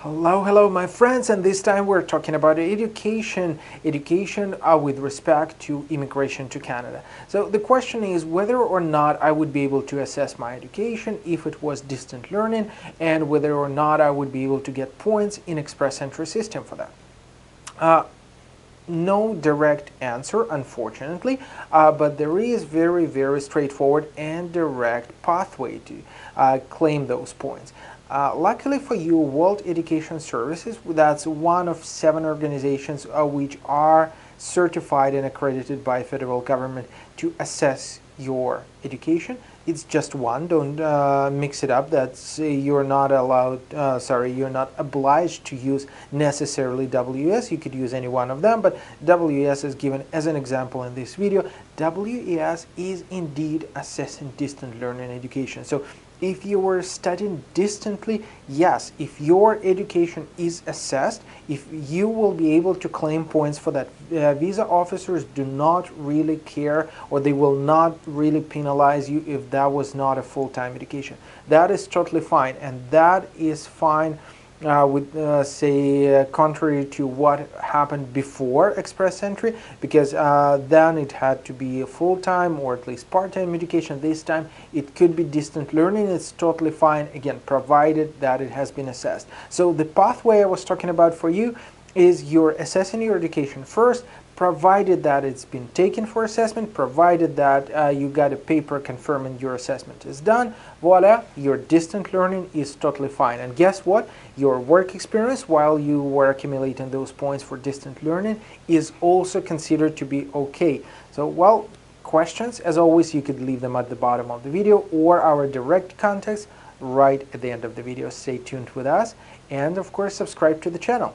Hello, my friends, and this time we're talking about education with respect to immigration to Canada. So the question is whether or not I would be able to assess my education if it was distant learning, and whether or not I would be able to get points in Express Entry system for that. No direct answer, unfortunately, but there is very straightforward and direct pathway to claim those points. Luckily for you, World Education Services, that's one of 7 organizations which are certified and accredited by federal government to assess your education. It's just one. Don't mix it up. That's you're not allowed. You're not obliged to use necessarily WS. You could use any one of them, but WS is given as an example in this video. WES is indeed assessing distant learning education. So if you were studying distantly, yes, if your education is assessed, if you will be able to claim points for that. Visa officers do not really care, or they will not really penalize you if that was not a full-time education. That is totally fine, and that is fine contrary to what happened before Express Entry, because then it had to be a full-time or at least part-time education. This time it could be distant learning. It's totally fine, again, provided that it has been assessed. So the pathway I was talking about for you is you're assessing your education first, provided that it's been taken for assessment, provided that you got a paper confirming your assessment is done. Voila, your distant learning is totally fine. And guess what? Your work experience while you were accumulating those points for distant learning is also considered to be okay. So, well, questions, as always, you could leave them at the bottom of the video or our direct contacts right at the end of the video. Stay tuned with us, and of course, subscribe to the channel.